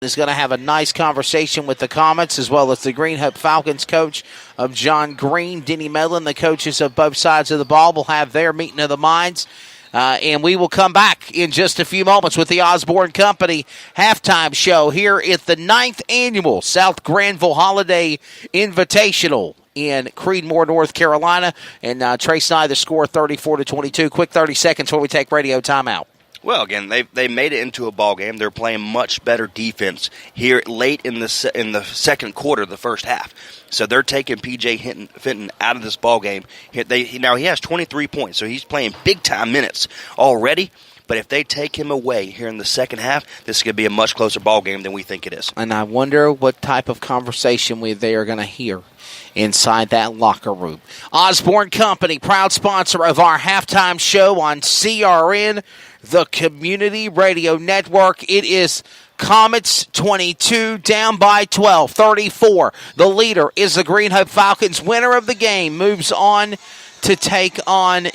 is going to have a nice conversation with the Comets as well as the Green Hope Falcons coach of John Green. Denny Mellon, the coaches of both sides of the ball, will have their meeting of the minds. And we will come back in just a few moments with the Osborne Company halftime show here at the 9th Annual South Granville Holiday Invitational in Creedmoor, North Carolina. And Trace and I, the score 34-22. Quick 30 seconds before we take radio timeout. Well, again, they made it into a ball game. They're playing much better defense here late in the second quarter, the first half. So they're taking P.J. Fenton out of this ball game. Now he has 23 points, so he's playing big-time minutes already. But if they take him away here in the second half, this is going to be a much closer ball game than we think it is. And I wonder what type of conversation they are going to hear inside that locker room. Osborne Company, proud sponsor of our halftime show on CRN, the Community Radio Network. It is Comets 22, down by 12, 34. The leader is the Green Hope Falcons. Winner of the game moves on to take on,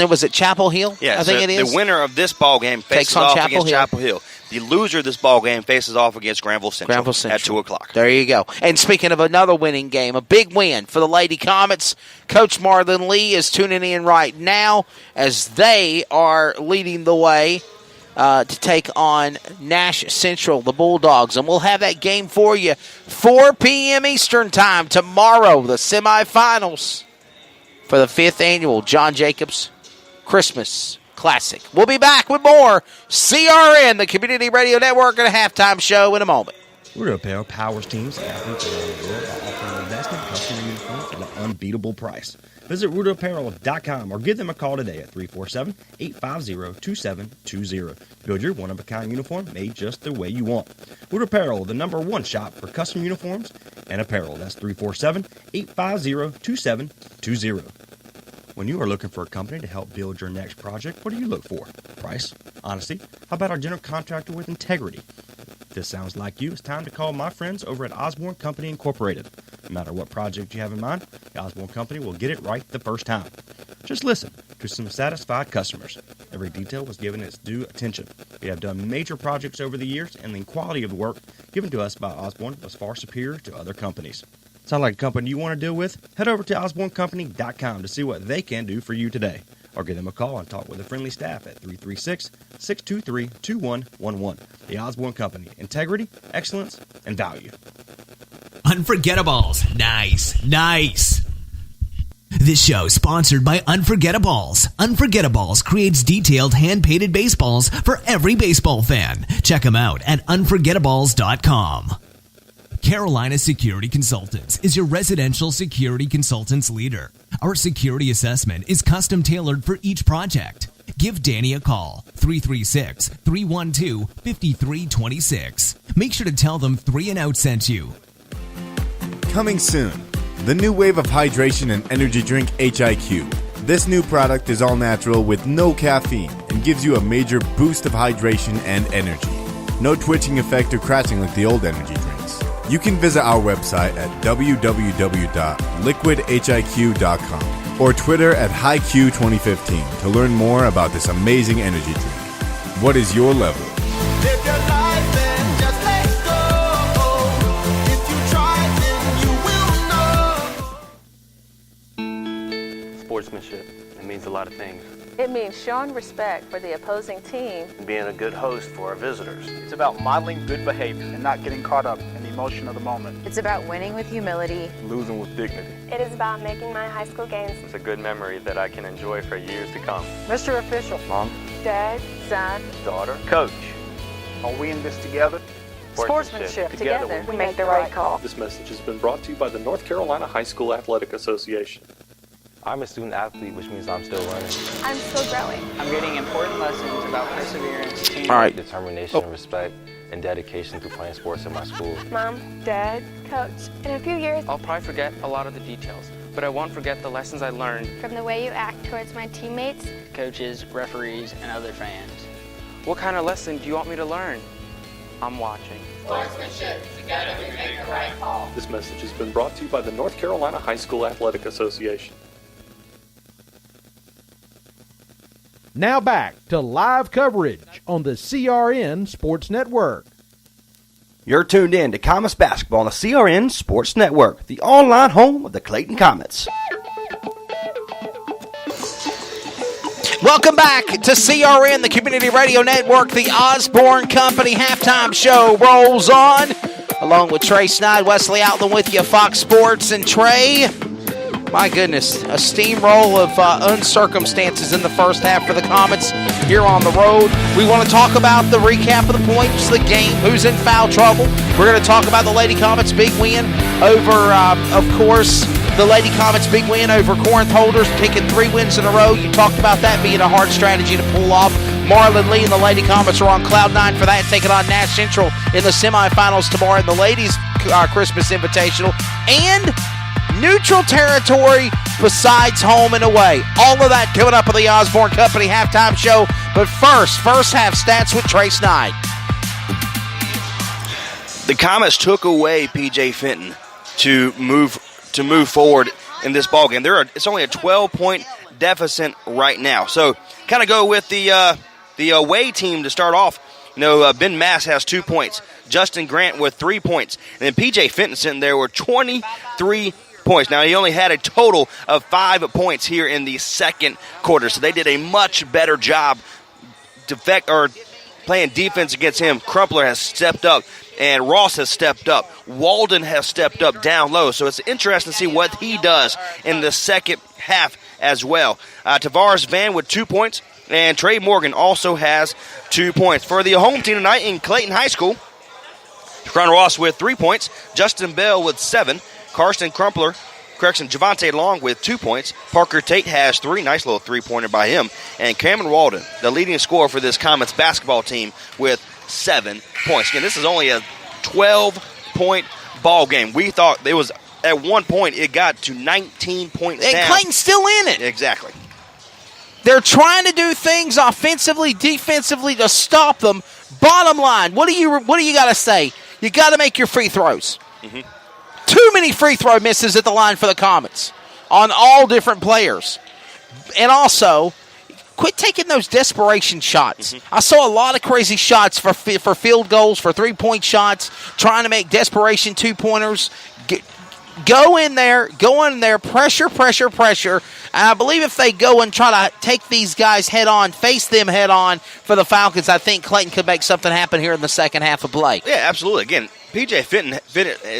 was it Chapel Hill? Yeah, I think it is. The winner of this ball game faces off against Chapel Hill. The loser of this ball game faces off against Granville Central at 2 o'clock. There you go. And speaking of another winning game, a big win for the Lady Comets. Coach Marlon Lee is tuning in right now as they are leading the way to take on Nash Central, the Bulldogs. And we'll have that game for you 4 p.m. Eastern Time tomorrow, the semifinals for the 5th Annual John Jacobs Christmas Classic. We'll be back with more CRN, the Community Radio Network, and a halftime show in a moment. Rudo Apparel powers teams and athletes around the world by offering the best in custom uniforms at an unbeatable price. Visit RudoApparel.com or give them a call today at 347-850-2720. Build your one-of-a-kind uniform made just the way you want. Rudo Apparel, the #1 shop for custom uniforms and apparel. That's 347-850-2720. When you are looking for a company to help build your next project, what do you look for? Price? Honesty? How about our general contractor with integrity? If this sounds like you, it's time to call my friends over at Osborne Company Incorporated. No matter what project you have in mind, the Osborne Company will get it right the first time. Just listen to some satisfied customers. Every detail was given its due attention. We have done major projects over the years, and the quality of the work given to us by Osborne was far superior to other companies. Sound like a company you want to deal with? Head over to osbornecompany.com to see what they can do for you today. Or give them a call and talk with the friendly staff at 336-623-2111. The Osborne Company. Integrity, excellence, and value. Unforgettables. Nice. This show is sponsored by Unforgettables. Unforgettables creates detailed hand-painted baseballs for every baseball fan. Check them out at unforgettables.com. Carolina Security Consultants is your residential security consultants leader. Our security assessment is custom tailored for each project. Give Danny a call, 336-312-5326. Make sure to tell them 3 and Out sent you. Coming soon, the new wave of hydration and energy drink HIQ. This new product is all natural with no caffeine and gives you a major boost of hydration and energy. No twitching effect or crashing like the old energy drinks. You can visit our website at www.liquidhiq.com or Twitter at HiQ2015 to learn more about this amazing energy drink. What is your level? Live your life and just let go. If you try, then you will know. Sportsmanship, it means a lot of things. It means showing respect for the opposing team. And being a good host for our visitors. It's about modeling good behavior and not getting caught up in the emotion of the moment. It's about winning with humility. Losing with dignity. It is about making my high school games. It's a good memory that I can enjoy for years to come. Mr. Official. Mom. Dad. Son. Daughter. Coach. Are we in this together? Sportsmanship. Together we make the right call. This message has been brought to you by the North Carolina High School Athletic Association. I'm a student athlete, which means I'm still learning. I'm still growing. I'm getting important lessons about perseverance, teamwork, All right. Determination, respect, and dedication through playing sports in my school. Mom, Dad, Coach. In a few years, I'll probably forget a lot of the details, but I won't forget the lessons I learned from the way you act towards my teammates, coaches, referees, and other fans. What kind of lesson do you want me to learn? I'm watching. Sportsmanship. Together we make the right call. This message has been brought to you by the North Carolina High School Athletic Association. Now back to live coverage on the CRN Sports Network. You're tuned in to Comets Basketball on the CRN Sports Network, the online home of the Clayton Comets. Welcome back to CRN, the Community Radio Network. The Osborne Company halftime show rolls on. Along with Trey Snide, Wesley Outland with you, Fox Sports. And Trey, my goodness, a steamroll of uncircumstances in the first half for the Comets here on the road. We want to talk about the recap of the points, the game, who's in foul trouble. We're going to talk about the Lady Comets' big win over, of course, the Lady Comets' big win over Corinth Holders, taking 3 wins in a row. You talked about that being a hard strategy to pull off. Marlon Lee and the Lady Comets are on cloud 9 for that, taking on Nash Central in the semifinals tomorrow in the Ladies' Christmas Invitational. And neutral territory besides home and away. All of that coming up on the Osborne Company halftime show. But first half stats with Trey Snide. The Comets took away P.J. Fenton to move forward in this ballgame. It's only a 12-point deficit right now. So kind of go with the away team to start off. Ben Mass has 2 points. Justin Grant with 3 points. And then P.J. Fenton sitting there with 23 points. Now, he only had a total of 5 points here in the second quarter. So they did a much better job playing defense against him. Crumpler has stepped up, and Ross has stepped up. Walden has stepped up down low. So it's interesting to see what he does in the second half as well. Tavares Van with 2 points, and Trey Morgan also has 2 points. For the home team tonight in Clayton High School, Ron Ross with 3 points, Justin Bell with 7, Javante Long with 2 points. Parker Tate has 3. Nice little 3-pointer by him. And Cameron Walden, the leading scorer for this Comets basketball team, with 7 points. Again, this is only a 12-point ball game. We thought it was, at one point, it got to 19 points down. And Clayton's still in it. Exactly. They're trying to do things offensively, defensively to stop them. Bottom line, what do you got to say? You got to make your free throws. Mm-hmm. Too many free throw misses at the line for the Comets on all different players. And also, quit taking those desperation shots. Mm-hmm. I saw a lot of crazy shots for field goals, for three-point shots, trying to make desperation two-pointers. Go in there, pressure. And I believe if they go and try to take these guys head-on, face them head-on for the Falcons, I think Clayton could make something happen here in the second half of play. Yeah, absolutely. Again, P.J. Fenton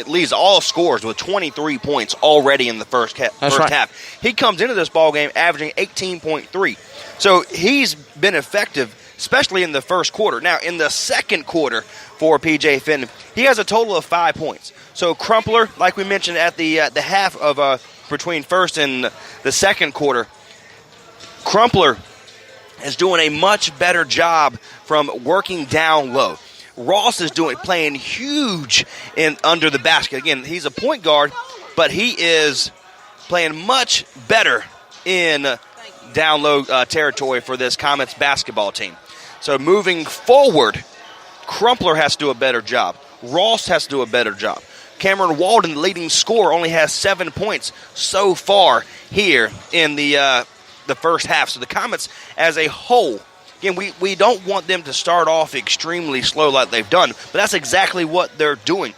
leads all scores with 23 points already in the first half. He comes into this ballgame averaging 18.3. So he's been effective, especially in the first quarter. Now, in the second quarter for P.J. Fenton, he has a total of 5 points. So Crumpler, like we mentioned at the half of between first and the second quarter, Crumpler is doing a much better job from working down low. Ross is playing huge under the basket. Again, he's a point guard, but he is playing much better in down low territory for this Comets basketball team. So moving forward, Crumpler has to do a better job. Ross has to do a better job. Cameron Walden, the leading scorer, only has 7 points so far here in the first half. So the Comets as a whole, again, we don't want them to start off extremely slow like they've done, but that's exactly what they're doing.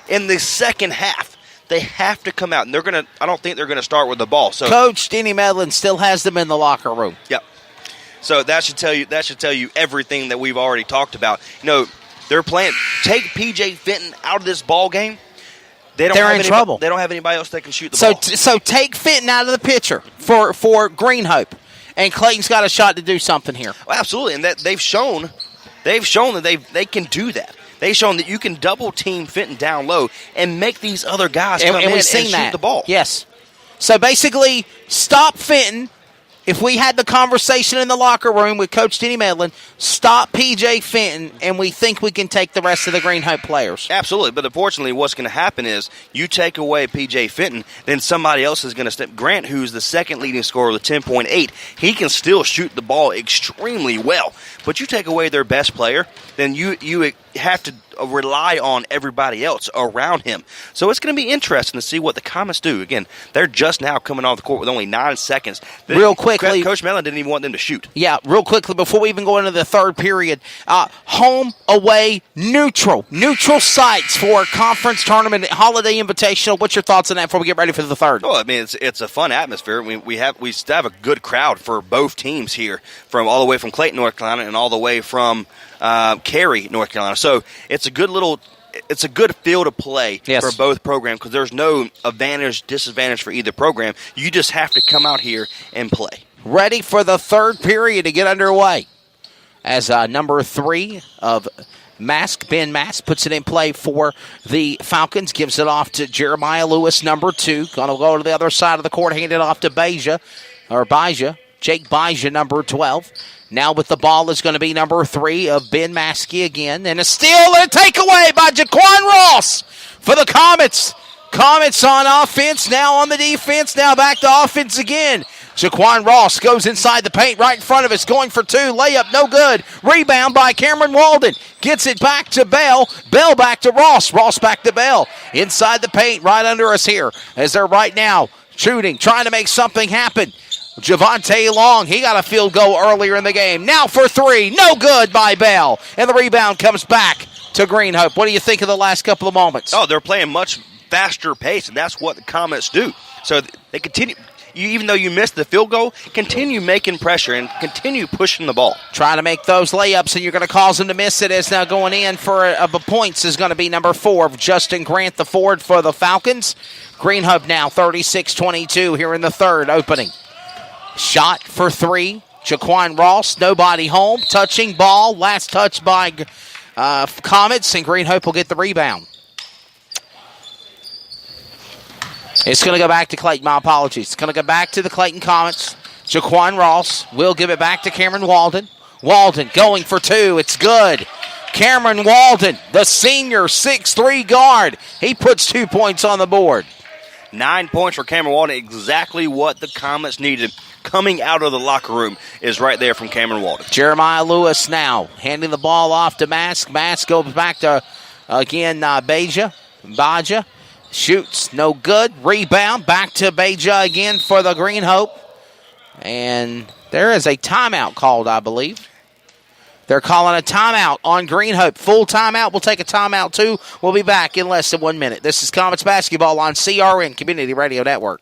In the second half, they have to come out, and I don't think they're going to start with the ball. So Coach Denny Medlin still has them in the locker room. Yep. So that should tell you everything that we've already talked about. They're playing. Take P.J. Fenton out of this ball game. They're in trouble. They don't have anybody else that can shoot the ball. So take Fenton out of the picture for Greenhope, and Clayton's got a shot to do something here. Well, absolutely, and that they've shown that they can do that. They've shown that you can double team Fenton down low and make these other guys come in and shoot the ball. Yes. So basically, stop Fenton. If we had the conversation in the locker room with Coach Denny Medlin, stop P.J. Fenton, and we think we can take the rest of the Greenhope players. Absolutely, but unfortunately what's going to happen is you take away P.J. Fenton, then somebody else is going to step. Grant, who's the second leading scorer with 10.8, he can still shoot the ball extremely well. But you take away their best player, then you have to rely on everybody else around him. So it's going to be interesting to see what the Comets do. Again, they're just now coming off the court with only 9 seconds. Real quickly, Coach Mellon didn't even want them to shoot. Yeah, real quickly before we even go into the third period, home, away, neutral sites for conference tournament, holiday invitational. What's your thoughts on that before we get ready for the third? Well, I mean, it's a fun atmosphere. We still have a good crowd for both teams here, from all the way from Clayton, North Carolina, and all the way from Cary, North Carolina. So it's a good field of play for both programs because there's no disadvantage for either program. You just have to come out here and play. Ready for the third period to get underway. As number 3 of Ben Mask puts it in play for the Falcons, gives it off to Jeremiah Lewis, number 2. Going to go to the other side of the court, hand it off to Bijah, Jake Bijah, number 12. Now with the ball is going to be number 3 of Ben Maskey again. And a steal and a takeaway by Jaquan Ross for the Comets. Comets on offense, now on the defense, now back to offense again. Jaquan Ross goes inside the paint right in front of us, going for 2. Layup, no good. Rebound by Cameron Walden. Gets it back to Bell. Bell back to Ross. Ross back to Bell. Inside the paint right under us here as they're right now shooting, trying to make something happen. Javante Long, he got a field goal earlier in the game. Now for 3. No good by Bell. And the rebound comes back to Greenhope. What do you think of the last couple of moments? Oh, they're playing much faster pace, and that's what the Comets do. So they continue. Even though you missed the field goal, continue making pressure and continue pushing the ball. Trying to make those layups, and you're going to cause them to miss it. As now going in for the points is going to be number 4 of Justin Grant, the forward for the Falcons. Greenhope now 36-22 here in the third opening. Shot for 3. Jaquan Ross, nobody home. Touching ball, last touch by Comets, and Greenhope will get the rebound. It's going to go back to Clayton. My apologies. It's going to go back to the Clayton Comets. Jaquan Ross will give it back to Cameron Walden. Walden going for 2. It's good. Cameron Walden, the senior 6'3" guard. He puts 2 points on the board. 9 points for Cameron Walden. Exactly what the Comets needed coming out of the locker room is right there from Cameron Walden. Jeremiah Lewis now handing the ball off to Mask. Mask goes back to, again, Baja. Shoots, no good. Rebound, back to Baja again for the Greenhope. And there is a timeout called, I believe. They're calling a timeout on Greenhope. Full timeout. We'll take a timeout, too. We'll be back in less than 1 minute. This is Comets Basketball on CRN Community Radio Network.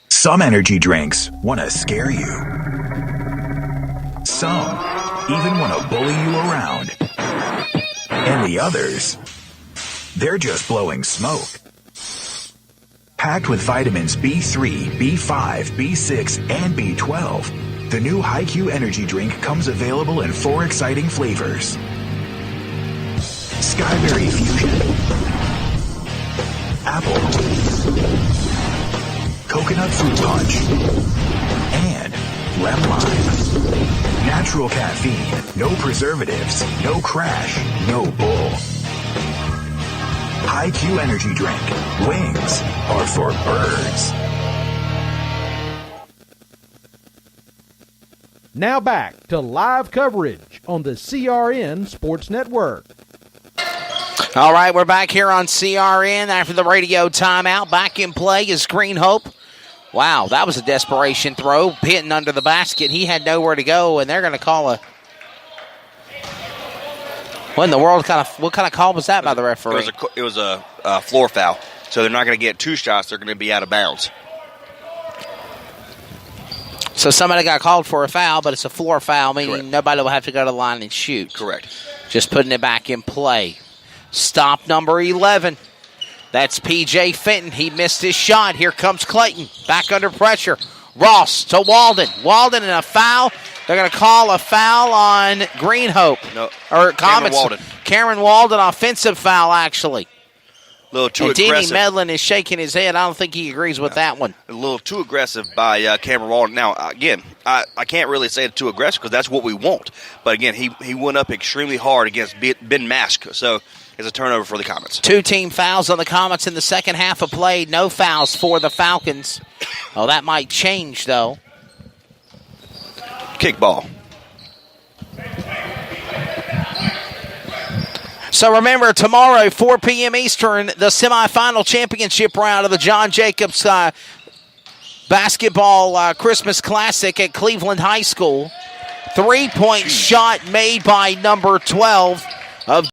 Some energy drinks want to scare you. Some even want to bully you around. And the others, they're just blowing smoke. Packed with vitamins B3, B5, B6, and B12, the new HiQ energy drink comes available in 4 exciting flavors. Skyberry Fusion, Apple, Coconut Fruit Punch, and Lemon Lime. Natural caffeine, no preservatives, no crash, no bull. HiQ energy drink. Wings are for birds. Now back to live coverage on the CRN Sports Network. All right, we're back here on CRN after the radio timeout. Back in play is Greenhope. Wow, that was a desperation throw. Hitting under the basket. He had nowhere to go, and they're going to call a... What in the world? What kind of call was that by the referee? It was a floor foul. So they're not going to get 2 shots. They're going to be out of bounds. So somebody got called for a foul, but it's a floor foul, meaning Correct. Nobody will have to go to the line and shoot. Correct. Just putting it back in play. Stop number 11. That's P.J. Fenton. He missed his shot. Here comes Clayton. Back under pressure. Ross to Walden. Walden and a foul. They're going to call a foul on Greenhope. No. Or Cameron Walden. Cameron Walden, offensive foul, actually. A little too and aggressive. Denny Medlin is shaking his head. I don't think he agrees with that one. A little too aggressive by Cameron Walden. Now, again, I can't really say it's too aggressive because that's what we want. But, again, he went up extremely hard against Ben Mask. So it's a turnover for the Comets. 2 team fouls on the Comets in the second half of play. No fouls for the Falcons. Oh, that might change, though. Kick ball. So remember, tomorrow, 4 p.m. Eastern, the semifinal championship round of the John Jacobs basketball Christmas Classic at Cleveland High School. 3-point shot made by number 12 of